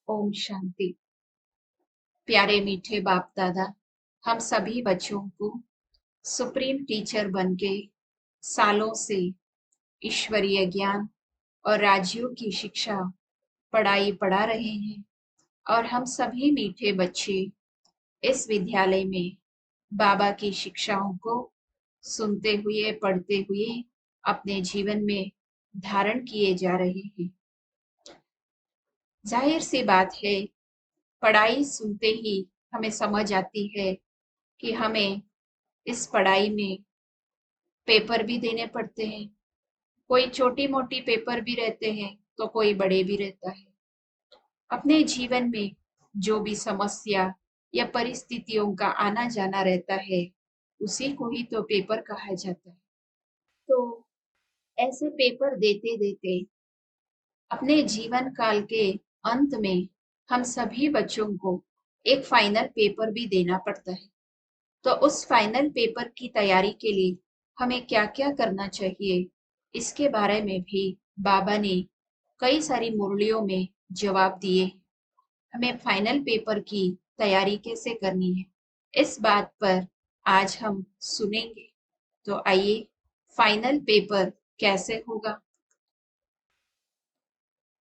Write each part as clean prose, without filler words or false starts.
ओम शांति। प्यारे मीठे बाप दादा, हम सभी बच्चों को सुप्रीम टीचर बनके सालों से ईश्वरीय ज्ञान और राजयोग की शिक्षा पढ़ाई पढ़ा रहे हैं और हम सभी मीठे बच्चे इस विद्यालय में बाबा की शिक्षाओं को सुनते हुए पढ़ते हुए अपने जीवन में धारण किए जा रहे हैं। जाहिर सी बात है, पढ़ाई सुनते ही हमें समझ आती है कि हमें इस पढ़ाई में पेपर भी देने पड़ते हैं। कोई छोटी मोटी पेपर भी रहते हैं तो कोई बड़े भी रहता है। अपने जीवन में जो भी समस्या या परिस्थितियों का आना जाना रहता है, उसी को ही तो पेपर कहा जाता है। तो ऐसे पेपर देते देते अपने जीवन काल के अंत में हम सभी बच्चों को एक फाइनल पेपर भी देना पड़ता है। तो उस फाइनल पेपर की तैयारी के लिए हमें क्या क्या करना चाहिए, इसके बारे में भी बाबा ने कई सारी मुरलियों में जवाब दिए। हमें फाइनल पेपर की तैयारी कैसे करनी है, इस बात पर आज हम सुनेंगे। तो आइए, फाइनल पेपर कैसे होगा।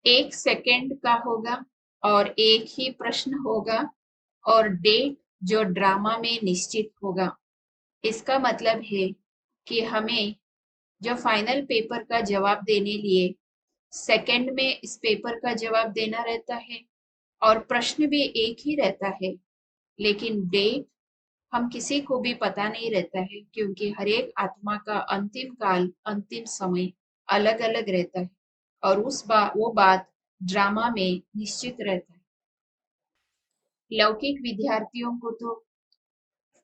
1 सेकंड का होगा और एक ही प्रश्न होगा और डेट जो ड्रामा में निश्चित होगा। इसका मतलब है कि हमें जो फाइनल पेपर का जवाब देने लिए सेकंड में इस पेपर का जवाब देना रहता है और प्रश्न भी एक ही रहता है, लेकिन डेट हम किसी को भी पता नहीं रहता है, क्योंकि हर एक आत्मा का अंतिम काल अंतिम समय अलग अलग रहता है और वो बात ड्रामा में निश्चित रहता है। लौकिक विद्यार्थियों को तो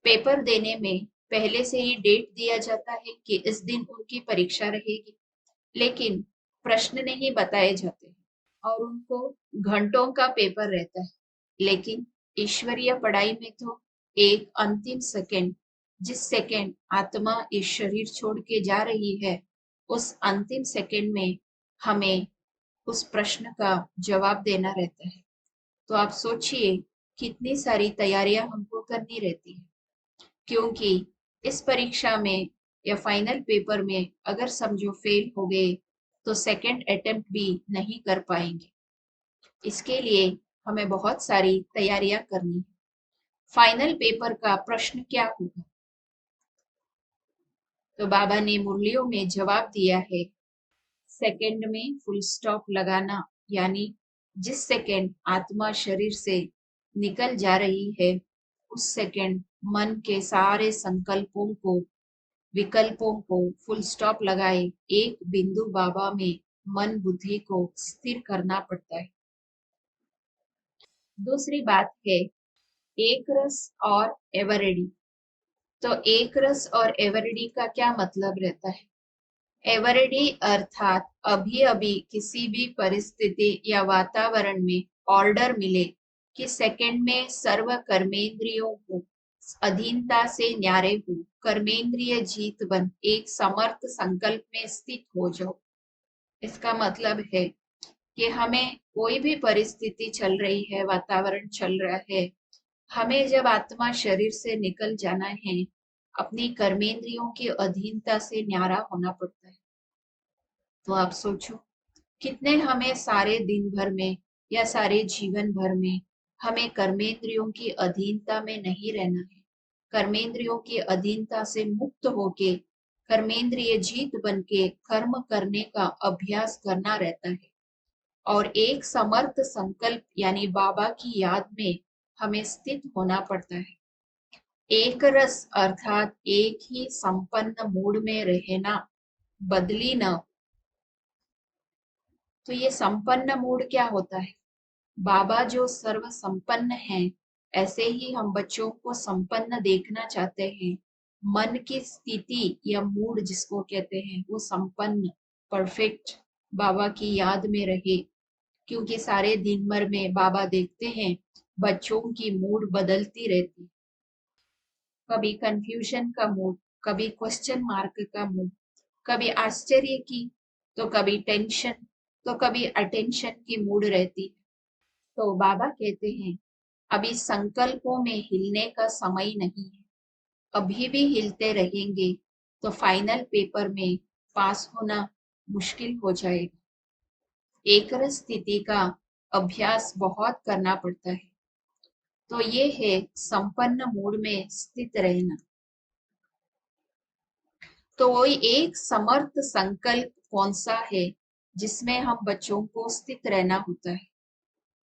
पेपर देने में पहले से ही डेट दिया जाता है कि इस दिन उनकी परीक्षा रहेगी, लेकिन प्रश्न नहीं बताए जाते और उनको घंटों का पेपर रहता है। लेकिन ईश्वरीय पढ़ाई में तो एक अंतिम सेकंड, जिस सेकंड आत्मा इस शरीर छोड़ के जा रही है, उस अंतिम सेकंड में हमें उस प्रश्न का जवाब देना रहता है। तो आप सोचिए कितनी सारी तैयारियां हमको करनी रहती है, क्योंकि इस परीक्षा में या फाइनल पेपर में अगर समझो फेल हो गए तो सेकंड अटेम्प्ट भी नहीं कर पाएंगे। इसके लिए हमें बहुत सारी तैयारियां करनी है। फाइनल पेपर का प्रश्न क्या होगा, तो बाबा ने मुरलियों में जवाब दिया है। सेकंड में फुल स्टॉप लगाना, यानी जिस सेकंड आत्मा शरीर से निकल जा रही है, उस सेकंड मन के सारे संकल्पों को विकल्पों को फुल स्टॉप लगाए एक बिंदु बाबा में मन बुद्धि को स्थिर करना पड़ता है। दूसरी बात है एक रस और एवरेडी। तो एक रस और एवरेडी का क्या मतलब रहता है। एवरेडी अर्थात अभी अभी किसी भी परिस्थिति या वातावरण में ऑर्डर मिले कि सेकंड में सर्व कर्मेंद्रियों को अधीनता से न्यारे हो, कर्मेंद्रिय जीत बन एक समर्थ संकल्प में स्थित हो जाओ। इसका मतलब है कि हमें कोई भी परिस्थिति चल रही है, वातावरण चल रहा है, हमें जब आत्मा शरीर से निकल जाना है, अपनी कर्मेंद्रियों की अधीनता से न्यारा होना पड़ता है। तो आप सोचो कितने हमें सारे दिन भर में या सारे जीवन भर में हमें कर्मेंद्रियों की अधीनता में नहीं रहना है। कर्मेंद्रियों की अधीनता से मुक्त होके कर्मेंद्रिय जीत बन के कर्म करने का अभ्यास करना रहता है और एक समर्थ संकल्प यानी बाबा की याद में हमें स्थित होना पड़ता है। एक रस अर्थात एक ही संपन्न मूड में रहना, बदली न। तो ये संपन्न मूड क्या होता है। बाबा जो सर्व संपन्न है, ऐसे ही हम बच्चों को संपन्न देखना चाहते हैं। मन की स्थिति या मूड जिसको कहते हैं, वो संपन्न परफेक्ट बाबा की याद में रहे, क्योंकि सारे दिन भर में बाबा देखते हैं बच्चों की मूड बदलती रहती, कभी कंफ्यूजन का मूड, कभी क्वेश्चन मार्क का मूड, कभी आश्चर्य की, तो कभी टेंशन, तो कभी अटेंशन की मूड रहती है। तो बाबा कहते हैं अभी संकल्पों में हिलने का समय नहीं है, अभी भी हिलते रहेंगे तो फाइनल पेपर में पास होना मुश्किल हो जाएगा। एकरस स्थिति का अभ्यास बहुत करना पड़ता है। तो ये है संपन्न मूड में स्थित रहना। तो वही एक समर्थ संकल्प कौन सा है जिसमें हम बच्चों को स्थित रहना होता है।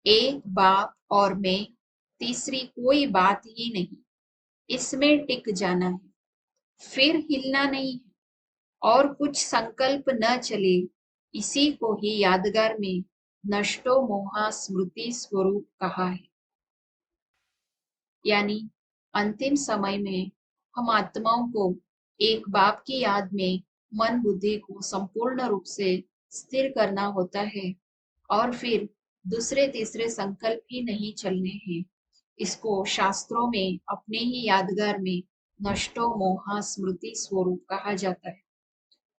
एक बाप और मैं, तीसरी कोई बात ही नहीं, इसमें टिक जाना है, फिर हिलना नहीं है और कुछ संकल्प न चले। इसी को ही यादगार में नष्टो मोहा स्मृति स्वरूप कहा है। यानी अंतिम समय में हम आत्माओं को एक बाप की याद में मन बुद्धि को संपूर्ण रूप से स्थिर करना होता है और फिर दूसरे तीसरे संकल्प ही नहीं चलने हैं। इसको शास्त्रों में अपने ही यादगार में नष्टो मोहा स्मृति स्वरूप कहा जाता है।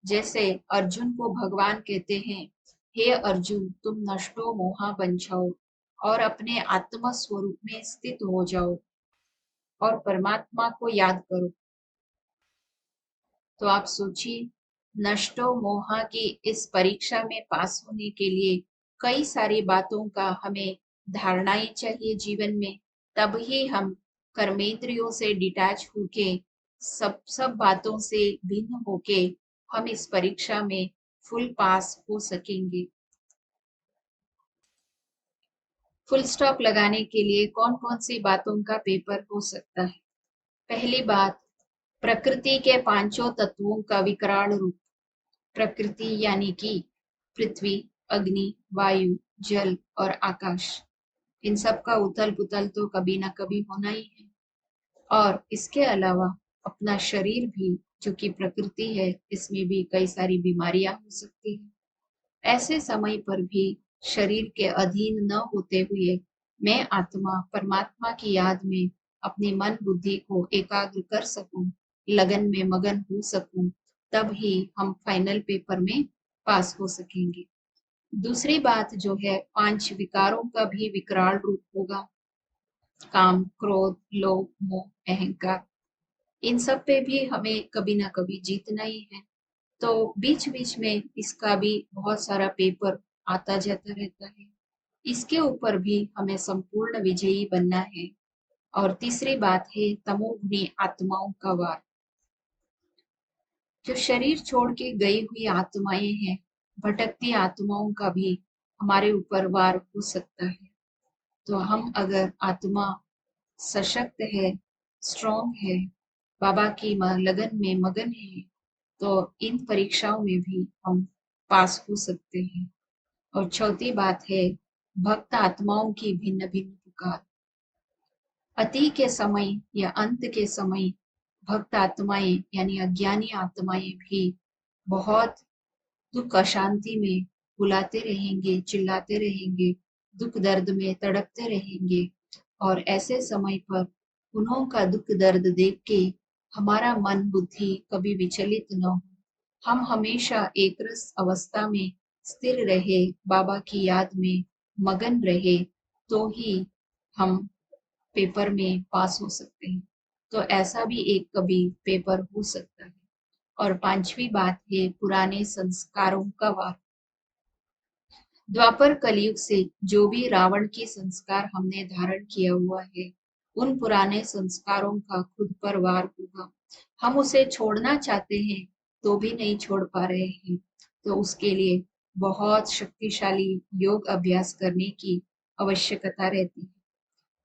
जैसे अर्जुन को भगवान कहते हैं, हे अर्जुन तुम नष्टो मोहा बन जाओ और अपने आत्म स्वरूप में स्थित हो जाओ और परमात्मा को याद करो। तो आप सोचिए, नष्टो मोहा की इस परीक्षा में पास होने के लिए कई सारी बातों का हमें धारणाएं चाहिए जीवन में, तब ही हम कर्मेंद्रियों से डिटैच होके सब बातों से भिन्न होके हम इस परीक्षा में फुल पास हो सकेंगे। फुल स्टॉप लगाने के लिए कौन कौन सी बातों का पेपर हो सकता है। पहली बात, प्रकृति के पांचों तत्वों का विकराल रूप। प्रकृति यानी कि पृथ्वी, अग्नि, वायु, जल और आकाश, इन सब का उथल पुथल तो कभी ना कभी होना ही है। और इसके अलावा अपना शरीर भी, जो कि प्रकृति है, इसमें भी कई सारी बीमारियां हो सकती है। ऐसे समय पर भी शरीर के अधीन न होते हुए मैं आत्मा परमात्मा की याद में अपनी मन बुद्धि को एकाग्र कर सकूं, लगन में मगन हो सकूं, तब ही हम फाइनल पेपर में पास हो सकेंगे। दूसरी बात जो है, पांच विकारों का भी विकराल रूप होगा। काम, क्रोध, लोभ, मोह, अहंकार, इन सब पे भी हमें कभी ना कभी जीतना ही है। तो बीच बीच में इसका भी बहुत सारा पेपर आता जाता रहता है। इसके ऊपर भी हमें संपूर्ण विजयी बनना है। और तीसरी बात है तमोगुणी आत्माओं का वार। जो शरीर छोड़ के गई हुई आत्माएं हैं, भटकती आत्माओं का भी हमारे ऊपर वार हो सकता है। तो हम अगर आत्मा सशक्त है, स्ट्रॉन्ग है, बाबा की लगन में मगन है, तो इन परीक्षाओं में भी हम पास हो सकते हैं। और चौथी बात है भक्त आत्माओं की भिन्न भिन्न पुकार। अति के समय या अंत के समय भक्त आत्माएं यानी अज्ञानी आत्माएं भी बहुत दुख अशांति में बुलाते रहेंगे, चिल्लाते रहेंगे, दुख दर्द में तड़पते रहेंगे। और ऐसे समय पर उन्हों का दुख दर्द देख के हमारा मन बुद्धि कभी विचलित न हो, हम हमेशा एकरस अवस्था में स्थिर रहे, बाबा की याद में मगन रहे, तो ही हम पेपर में पास हो सकते हैं। तो ऐसा भी एक कभी पेपर हो सकता है। और पांचवी बात है पुराने संस्कारों का वार। द्वापर कलयुग से जो भी रावण के संस्कार हमने धारण किया हुआ है, उन पुराने संस्कारों का खुद पर वार होगा। हम उसे छोड़ना चाहते हैं तो भी नहीं छोड़ पा रहे हैं। तो उसके लिए बहुत शक्तिशाली योग अभ्यास करने की आवश्यकता रहती है।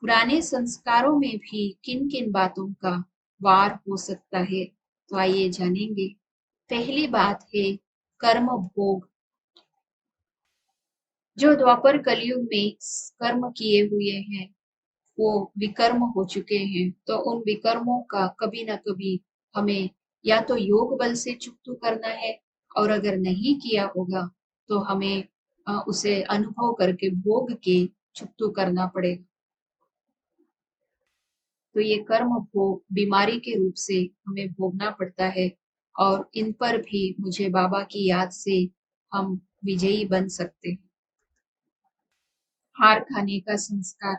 पुराने संस्कारों में भी किन किन बातों का वार हो सकता है, तो आइए जानेंगे। पहली बात है कर्म भोग। जो द्वापर कलयुग में कर्म किए हुए हैं, वो विकर्म हो चुके हैं। तो उन विकर्मों का कभी ना कभी हमें या तो योग बल से चुकता करना है, और अगर नहीं किया होगा तो हमें उसे अनुभव करके भोग के चुकता करना पड़ेगा। तो ये कर्म भोग बीमारी के रूप से हमें भोगना पड़ता है, और इन पर भी मुझे बाबा की याद से हम विजयी बन सकते हैं। हार खाने का संस्कार।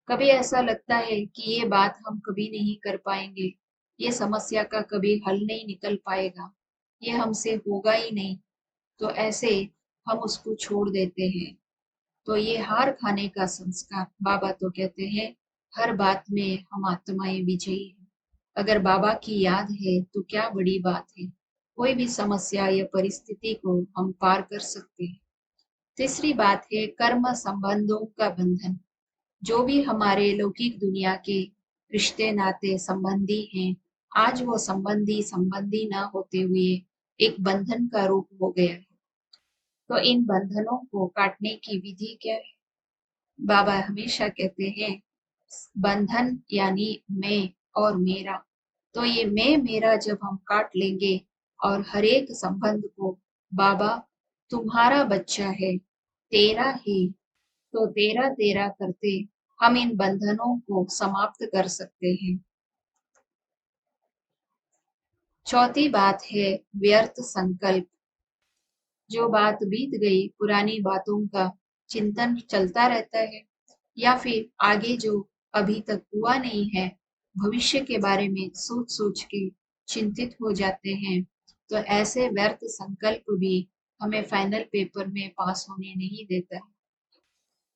कभी ऐसा लगता है कि ये बात हम कभी नहीं कर पाएंगे, ये समस्या का कभी हल नहीं निकल पाएगा, ये हमसे होगा ही नहीं, तो ऐसे हम उसको छोड़ देते हैं। तो ये हार खाने का संस्कार, बाबा तो कहते हैं हर बात में हम आत्माएं विजयी हैं। अगर बाबा की याद है तो क्या बड़ी बात है, कोई भी समस्या या परिस्थिति को हम पार कर सकते हैं। तीसरी बात है कर्म संबंधों का बंधन। जो भी हमारे लौकिक दुनिया के रिश्ते नाते संबंधी हैं, आज वो संबंधी संबंधी ना होते हुए एक बंधन का रूप हो गया है। तो इन बंधनों को काटने की विधि क्या है? बाबा हमेशा कहते हैं बंधन यानी मैं और मेरा। तो ये मैं मेरा जब हम काट लेंगे और हर एक संबंध को बाबा तुम्हारा बच्चा है, तेरा है, तो तेरा तेरा करते हम इन बंधनों को समाप्त कर सकते हैं। चौथी बात है व्यर्थ संकल्प। जो बात बीत गई, पुरानी बातों का चिंतन चलता रहता है, या फिर आगे जो अभी तक हुआ नहीं है, भविष्य के बारे में सोच सोच के चिंतित हो जाते हैं। तो ऐसे व्यर्थ संकल्प भी हमें फाइनल पेपर में पास होने नहीं देता है।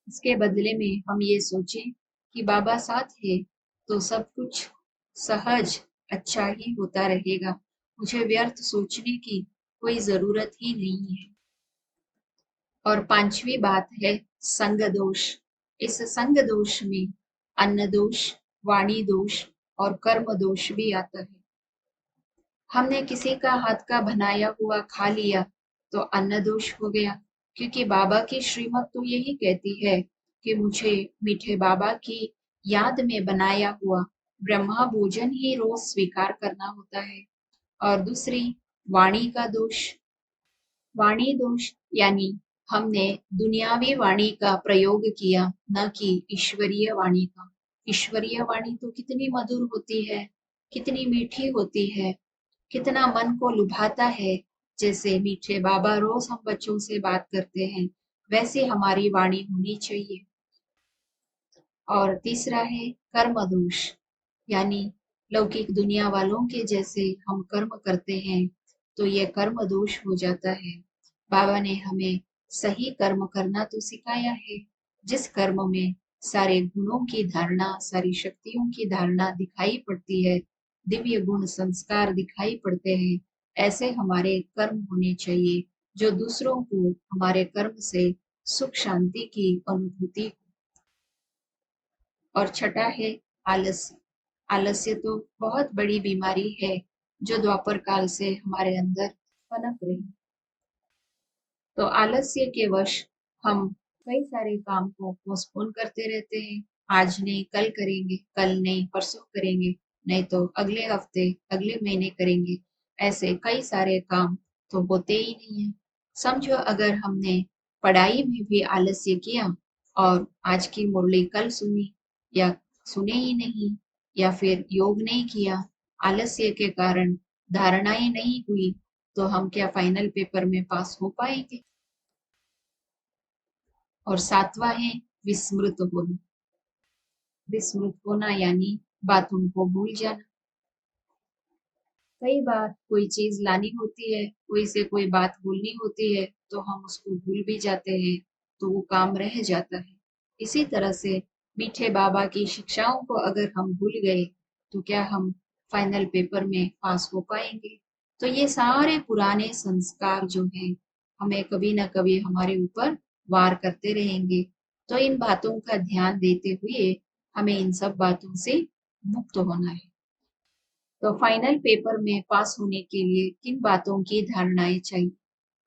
इसके बदले में हम ये सोचें कि बाबा साथ है तो सब कुछ सहज अच्छा ही होता रहेगा, मुझे व्यर्थ सोचने की कोई जरूरत ही नहीं है। और पांचवी बात है संग दोष। इस संग दोष में अन्न दोष, वाणी दोष और कर्म दोष भी आता है। हमने किसी का हाथ का बनाया हुआ खा लिया तो अन्न दोष हो गया, क्योंकि बाबा की श्रीमत तो यही कहती है कि मुझे मीठे बाबा की याद में बनाया हुआ ब्रह्मा भोजन ही रोज स्वीकार करना होता है। और दूसरी वाणी का दोष। वाणी दोष यानी हमने दुनियावी वाणी का प्रयोग किया, न कि ईश्वरीय वाणी का। ईश्वरीय वाणी तो कितनी मधुर होती है, कितनी मीठी होती है, कितना मन को लुभाता है। जैसे मीठे बाबा रोज हम बच्चों से बात करते हैं, वैसे हमारी वाणी होनी चाहिए। और तीसरा है कर्म दोष, यानी लौकिक दुनिया वालों के जैसे हम कर्म करते हैं तो ये कर्म दोष हो जाता है। बाबा ने हमें सही कर्म करना तो सिखाया है, जिस कर्म में सारे गुणों की धारणा, सारी शक्तियों की धारणा दिखाई पड़ती है, दिव्य गुण संस्कार दिखाई पड़ते हैं, ऐसे हमारे कर्म होने चाहिए जो दूसरों को हमारे कर्म से सुख शांति की अनुभूति। और छठा है आलस्य। आलस्य तो बहुत बड़ी बीमारी है जो द्वापर काल से हमारे अंदर पनप रही। तो आलस्य के वश हम कई सारे काम को पोस्टपोन करते रहते हैं। आज नहीं कल करेंगे, कल नहीं परसों करेंगे, नहीं तो अगले हफ्ते अगले महीने करेंगे। ऐसे कई सारे काम तो होते ही नहीं है। समझो अगर हमने पढ़ाई में भी आलस्य किया और आज की मुरली कल सुनी, या सुने ही नहीं, या फिर योग नहीं किया, आलस्य के कारण धारणाएं नहीं हुई, तो हम क्या फाइनल पेपर में पास हो पाएंगे? और सातवां है विस्मृत होना। विस्मृत होना यानी बातों को भूल जाना। कई बार कोई चीज लानी होती है, कोई से कोई बात बोलनी होती है, तो हम उसको भूल भी जाते हैं, तो वो काम रह जाता है। इसी तरह से मीठे बाबा की शिक्षाओं को अगर हम भूल गए तो क्या हम फाइनल पेपर में पास हो पाएंगे? तो ये सारे पुराने संस्कार जो हैं हमें कभी ना कभी हमारे ऊपर वार करते रहेंगे। तो इन बातों का ध्यान देते हुए हमें इन सब बातों से मुक्त होना है। तो फाइनल पेपर में पास होने के लिए किन बातों की धारणाएं चाहिए?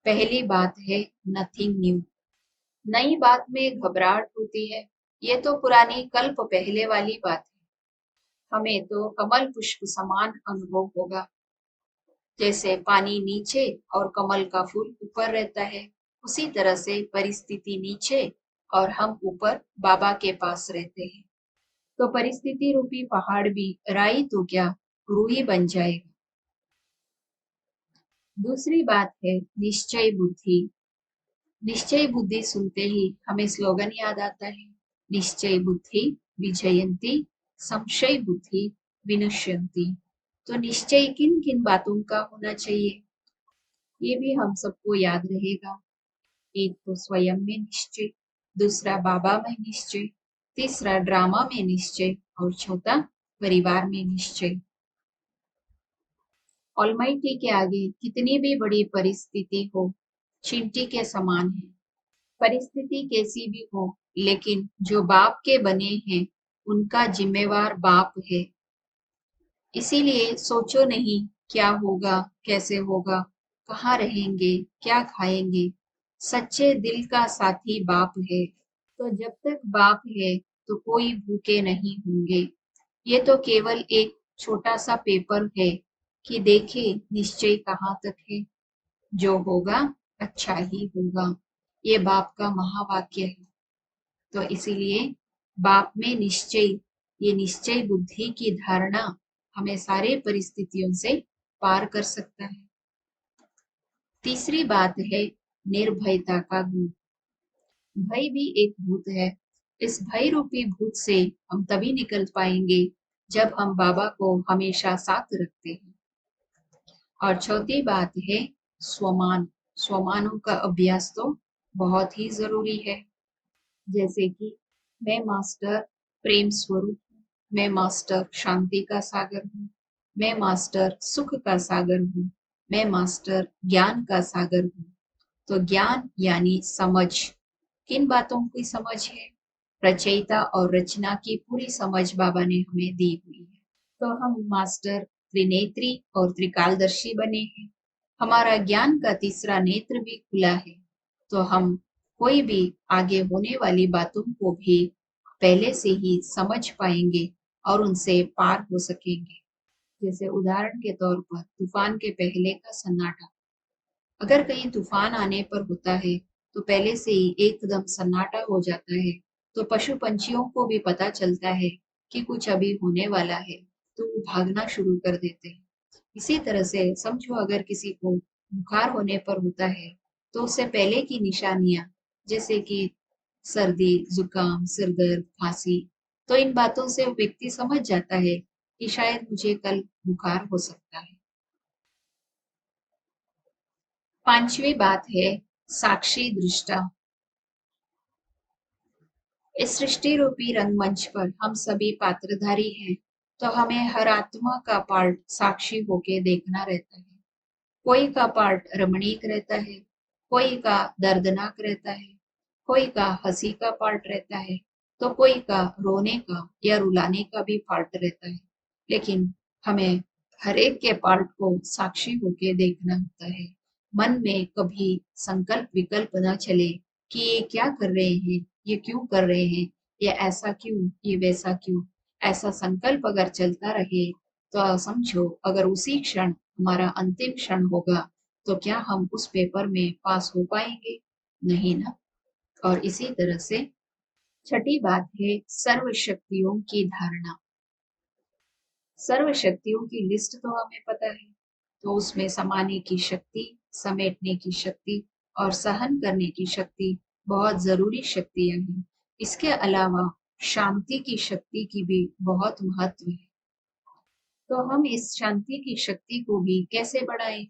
पहली बात है नथिंग न्यू। नई बात में घबराहट होती है, ये तो पुरानी कल्प पहले वाली बात है। हमें तो कमल पुष्प समान अनुभव होगा, जैसे पानी नीचे और कमल का फूल ऊपर रहता है, उसी तरह से परिस्थिति नीचे और हम ऊपर बाबा के पास रहते हैं। तो परिस्थिति रूपी पहाड़ भी राई तो क्या रूही बन जाएगा। दूसरी बात है निश्चय बुद्धि। निश्चय बुद्धि सुनते ही हमें स्लोगन याद आता है, निश्चय बुद्धि विजयंती संशय बुद्धि विनश्यंती। तो निश्चय किन किन बातों का होना चाहिए, ये भी हम सबको याद रहेगा। एक तो स्वयं में निश्चय, दूसरा बाबा में निश्चय, तीसरा ड्रामा में निश्चय और चौथा परिवार में निश्चय। ऑलमाइटी के आगे कितनी भी बड़ी परिस्थिति हो, चींटी के समान है। परिस्थिति कैसी भी हो, लेकिन जो बाप के बने हैं उनका जिम्मेवार बाप है। इसीलिए सोचो नहीं क्या होगा, कैसे होगा, कहाँ रहेंगे, क्या खाएंगे। सच्चे दिल का साथी बाप है। तो जब तक बाप है तो कोई भूखे नहीं होंगे। ये तो केवल एक छोटा सा पेपर है कि देखे निश्चय कहाँ तक है। जो होगा अच्छा ही होगा, ये बाप का महावाक्य है। तो इसीलिए बाप में निश्चय, ये निश्चय बुद्धि की धारणा हमें सारे परिस्थितियों से पार कर सकता है। तीसरी बात है निर्भयता का गुण। भय भी एक भूत है। इस भय रूपी भूत से हम तभी निकल पाएंगे जब हम बाबा को हमेशा साथ रखते हैं। और चौथी बात है स्वमान। स्वमानों का अभ्यास तो बहुत ही जरूरी है। जैसे कि मैं मास्टर प्रेम स्वरूप हूँ, मैं मास्टर शांति का सागर हूँ, मैं मास्टर सुख का सागर हूँ, मैं मास्टर ज्ञान का सागर हूँ। तो ज्ञान यानी समझ। किन बातों की समझ है? रचयिता और रचना की पूरी समझ बाबा ने हमें दी हुई है। तो हम मास्टर त्रिनेत्री और त्रिकालदर्शी बने हैं। हमारा ज्ञान का तीसरा नेत्र भी खुला है। तो हम कोई भी आगे होने वाली बातों को भी पहले से ही समझ पाएंगे और उनसे पार हो सकेंगे। जैसे उदाहरण के तौर पर तूफान के पहले का सन्नाटा। अगर कहीं तूफान आने पर होता है तो पहले से ही एकदम सन्नाटा हो जाता है, तो पशु पंछियों को भी पता चलता है कि कुछ अभी होने वाला है, तो वो भागना शुरू कर देते हैं। इसी तरह से समझो अगर किसी को बुखार होने पर होता है तो उससे पहले की निशानियां, जैसे कि सर्दी जुकाम सिर दर्द खांसी, तो इन बातों से वो व्यक्ति समझ जाता है कि शायद मुझे कल बुखार हो सकता है। पांचवी बात है साक्षी दृष्टा। इस सृष्टि रूपी रंगमंच पर हम सभी पात्रधारी हैं, तो हमें हर आत्मा का पार्ट साक्षी होके देखना रहता है। कोई का पार्ट रमणीक रहता है, कोई का दर्दनाक रहता है, कोई का हंसी का पार्ट रहता है, तो कोई का रोने का या रुलाने का भी पार्ट रहता है। लेकिन हमें हर एक के पार्ट को साक्षी होके देखना होता है। मन में कभी संकल्प विकल्प न चले कि ये क्या कर रहे हैं, ये क्यों कर रहे हैं, ये ऐसा क्यों, ये वैसा क्यों। ऐसा संकल्प अगर चलता रहे तो समझो अगर उसी क्षण हमारा अंतिम क्षण होगा तो क्या हम उस पेपर में पास हो पाएंगे? नहीं ना। और इसी तरह से छठी बात है सर्व शक्तियों की धारणा। सर्व शक्तियों की लिस्ट तो हमें पता है, तो उसमें समाने की शक्ति, समेटने की शक्ति और सहन करने की शक्ति बहुत जरूरी शक्तियां हैं। इसके अलावा शांति की शक्ति की भी बहुत महत्व है। तो हम इस शांति की शक्ति को भी कैसे बढ़ाएं?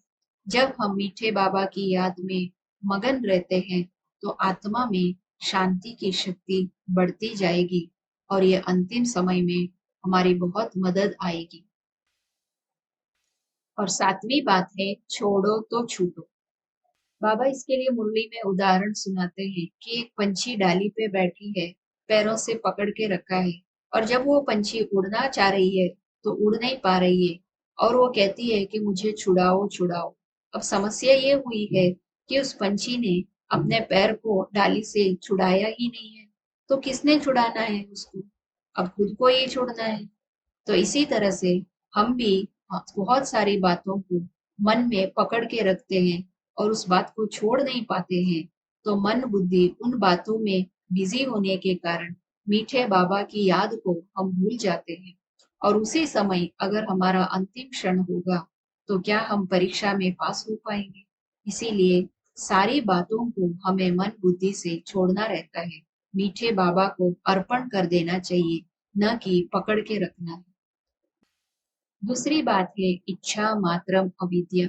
जब हम मीठे बाबा की याद में मगन रहते हैं तो आत्मा में शांति की शक्ति बढ़ती जाएगी और ये अंतिम समय में हमारी बहुत मदद आएगी। और सातवीं बात है छोड़ो तो छूटो। बाबा इसके लिए मुरली में उदाहरण सुनाते हैं कि एक पंछी डाली पे बैठी है, पैरों से पकड़ के रखा है, और जब वो पंछी उड़ना चाह रही है तो उड़ नहीं पा रही है, और वो कहती है कि मुझे छुड़ाओ छुड़ाओ। अब समस्या ये हुई है कि उस पंछी ने अपने पैर को डाली से छुड़ाया ही नहीं है, तो किसने छुड़ाना है उसको? अब खुद को ही छोड़ना है। तो इसी तरह से हम भी बहुत सारी बातों को मन में पकड़ के रखते हैं और उस बात को छोड़ नहीं पाते हैं। तो मन बुद्धि उन बातों में बिजी होने के कारण मीठे बाबा की याद को हम भूल जाते हैं, और उसी समय अगर हमारा अंतिम क्षण होगा तो क्या हम परीक्षा में पास हो पाएंगे? इसीलिए सारी बातों को हमें मन बुद्धि से छोड़ना रहता है। मीठे बाबा को अर्पण कर देना चाहिए, न कि पकड़ के रखना है। दूसरी बात है इच्छा मात्रम अविद्या।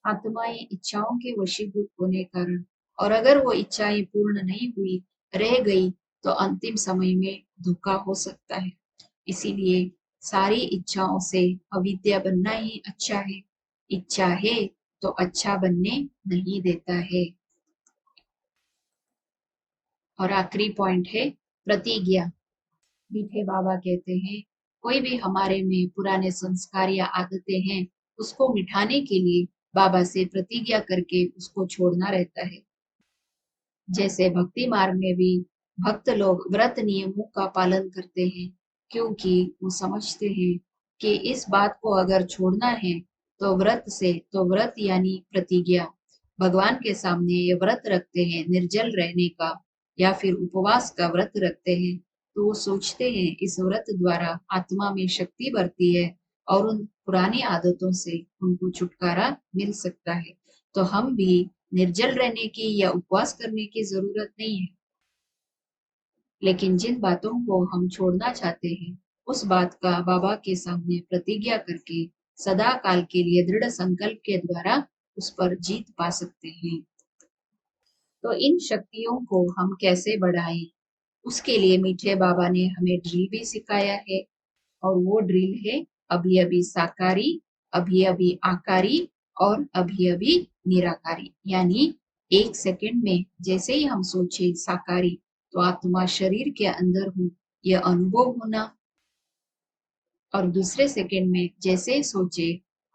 आत्माएं इच्छाओं के वशीभूत होने कारण, और अगर वो इच्छाएं पूर्ण नहीं हुई, रह गई, तो अंतिम समय में धोखा हो सकता है। इसीलिए सारी इच्छाओं से अविद्या बनना ही अच्छा है। इच्छा है तो अच्छा बनने नहीं देता है। और आखिरी पॉइंट है प्रतिज्ञा। मीठे बाबा कहते हैं कोई भी हमारे में पुराने संस्कार या आदतें हैं, उसको मिटाने के लिए बाबा से प्रतिज्ञा करके उसको छोड़ना रहता है। जैसे भक्ति मार्ग में भी भक्त लोग व्रत नियमों का पालन करते हैं, क्योंकि वो समझते हैं कि इस बात को अगर छोड़ना है तो व्रत यानी प्रतिज्ञा। भगवान के सामने ये व्रत रखते हैं निर्जल रहने का या फिर उपवास का व्रत रखते हैं, तो वो सोचते हैं इस व्रत द्वारा आत्मा में शक्ति बढ़ती है और उन पुरानी आदतों से उनको छुटकारा मिल सकता है। तो हम भी निर्जल रहने की या उपवास करने की जरूरत नहीं है, लेकिन जिन बातों को हम छोड़ना चाहते हैं, उस बात का बाबा के सामने प्रतिज्ञा करके सदा काल के लिए दृढ़ संकल्प के द्वारा उस पर जीत पा सकते हैं। तो इन शक्तियों को हम कैसे बढ़ाएं, उसके लिए मीठे बाबा ने हमें ड्रिल भी सिखाया है। और वो ड्रिल है अभी अभी साकारी, अभी अभी आकारी और अभी अभी निराकारी। यानी 1 सेकंड में जैसे ही हम सोचे साकारी, तो आत्मा शरीर के अंदर हो यह अनुभव होना, और दूसरे सेकंड में जैसे सोचे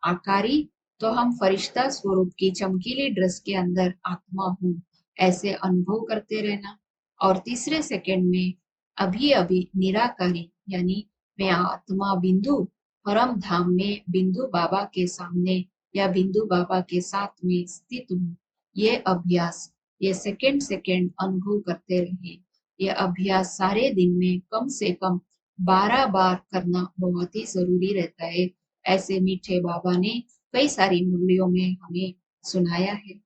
आकारी, तो हम फरिश्ता स्वरूप की चमकीली ड्रेस के अंदर आत्मा हूँ ऐसे अनुभव करते रहना। और तीसरे सेकंड में अभी अभी निराकारी, यानी मैं आत्मा बिंदु परम धाम में बिंदु बाबा के सामने या बिंदु बाबा के साथ में स्थित हूँ। ये अभ्यास, ये सेकंड सेकंड अनुभव करते रहे। ये अभ्यास सारे दिन में कम से कम 12 बार करना बहुत ही जरूरी रहता है। ऐसे मीठे बाबा ने कई सारी मुरलियों में हमें सुनाया है।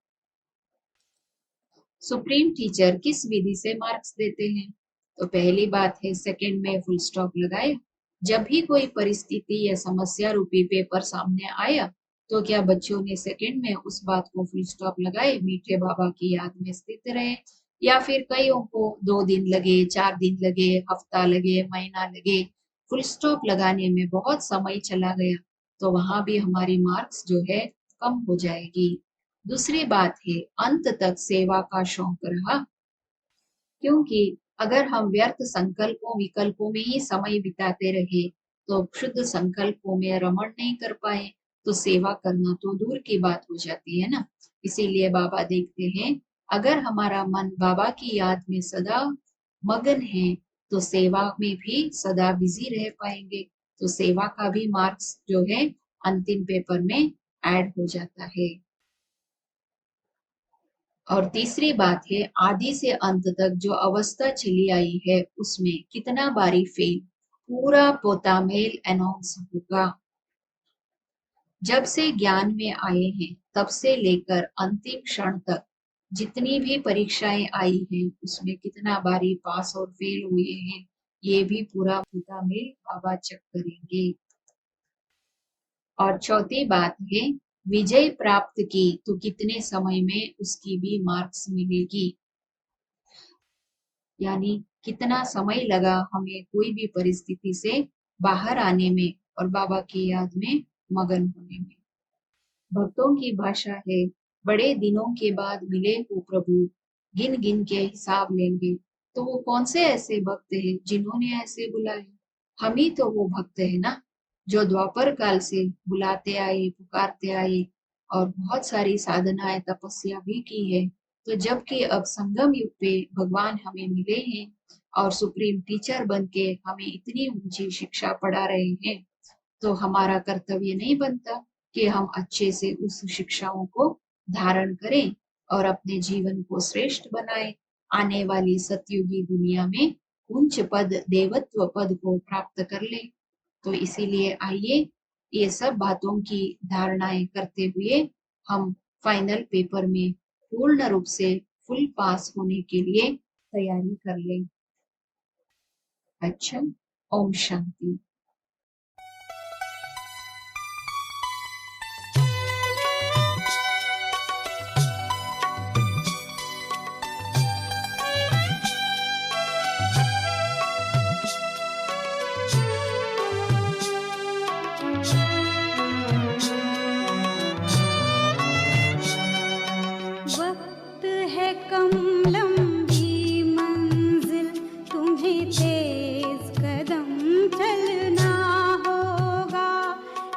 सुप्रीम टीचर किस विधि से मार्क्स देते हैं? तो पहली बात है सेकंड में फुल स्टॉप लगाए। जब भी कोई परिस्थिति या समस्या रूपी पेपर सामने आया, तो क्या बच्चों ने सेकंड में उस बात को फुल स्टॉप लगाए, मीठे बाबा की याद में स्थित रहे? या फिर कईयों को 2 दिन लगे, 4 दिन लगे, हफ्ता लगे, महीना लगे, फुल स्टॉप लगाने में बहुत समय चला गया, तो वहां भी हमारी मार्क्स जो है कम हो जाएगी। दूसरी बात है अंत तक सेवा का शौक रहा, क्योंकि अगर हम व्यर्थ संकल्पों विकल्पों में ही समय बिताते रहे, तो शुद्ध संकल्पों में रमण नहीं कर पाए, तो सेवा करना तो दूर की बात हो जाती है ना। इसीलिए बाबा देखते हैं अगर हमारा मन बाबा की याद में सदा मगन है, तो सेवा में भी सदा बिजी रह पाएंगे। तो सेवा का भी मार्क्स जो है अंतिम पेपर में ऐड हो जाता है। और तीसरी बात है आदि से अंत तक जो अवस्था चली आई है, उसमें कितना बारी फेल, पूरा पोतामेल अनाउंस होगा। जब से ज्ञान में आए हैं तब से लेकर अंतिम क्षण तक जितनी भी परीक्षाएं आई हैं, उसमें कितना बारी पास और फेल हुए हैं, ये भी पूरा पोतामेल बाबा चेक करेंगे। और चौथी बात है विजय प्राप्त की तो कितने समय में उसकी भी मार्क्स मिलेगी, यानी कितना समय लगा हमें कोई भी परिस्थिति से बाहर आने में और बाबा की याद में मगन होने में। भक्तों की भाषा है बड़े दिनों के बाद मिले हो प्रभु, गिन गिन के हिसाब लेंगे। तो वो कौन से ऐसे भक्त हैं जिन्होंने ऐसे बुलाए? हम ही तो वो भक्त है ना, जो द्वापर काल से बुलाते आए, पुकारते आए और बहुत सारी साधनाएं तपस्या भी की है। तो जबकि अब संगम युग पे भगवान हमें मिले हैं और सुप्रीम टीचर बन के हमें इतनी ऊंची शिक्षा पढ़ा रहे हैं, तो हमारा कर्तव्य नहीं बनता कि हम अच्छे से उस शिक्षाओं को धारण करें और अपने जीवन को श्रेष्ठ बनाएं, आने वाली सतयुगी दुनिया में उच्च पद देवत्व पद को प्राप्त कर ले। तो इसीलिए आइए ये सब बातों की धारणाएं करते हुए हम फाइनल पेपर में पूर्ण रूप से फुल पास होने के लिए तैयारी कर लें। अच्छा, ओम शांति। वक्त है कम लंबी मंजिल, तुम्हें तेज कदम चलना होगा।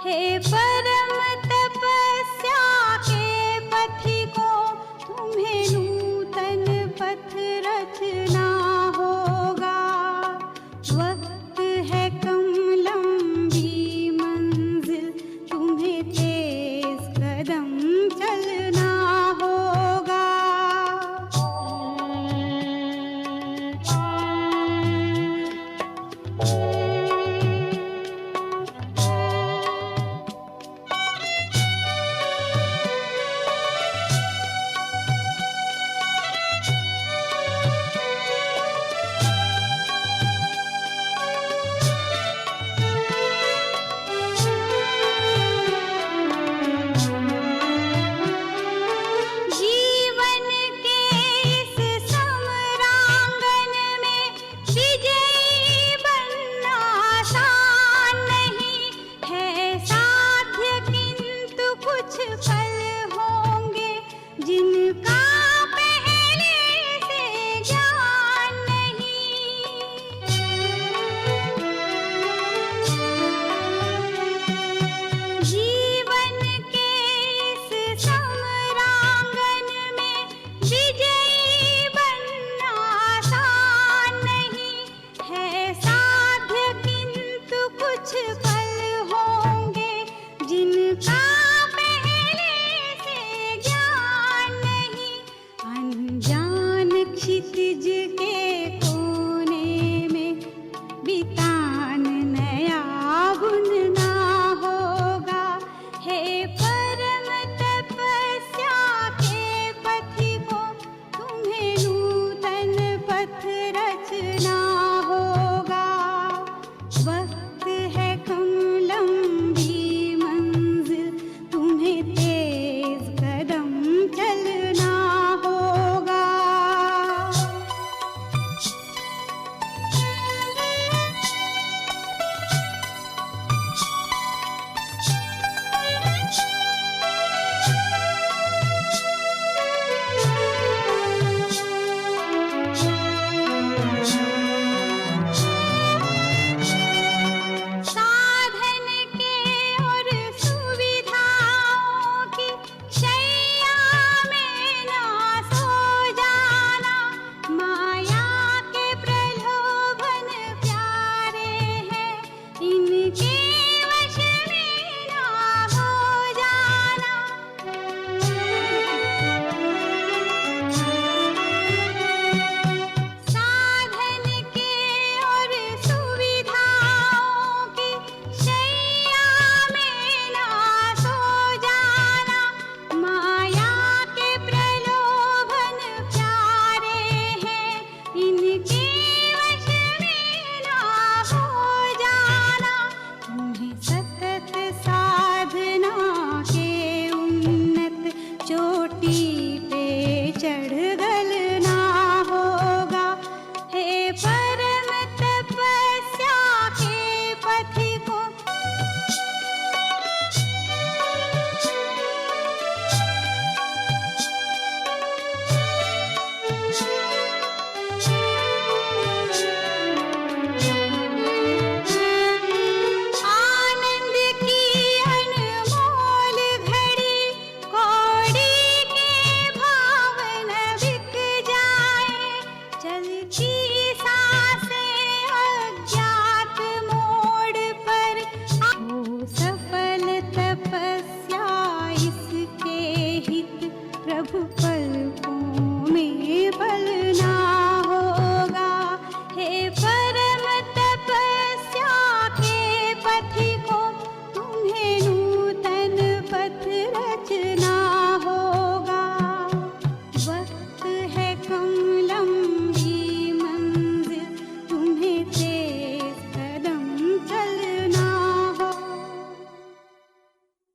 हे परम तपस्या के पथिकों, तुम्हें नूतन पथ रचना होगा। वक्त है कम लंबी मंजिल, तुम्हें तेज कदम चलना होगा। जीवन के इस समरांगन में विजय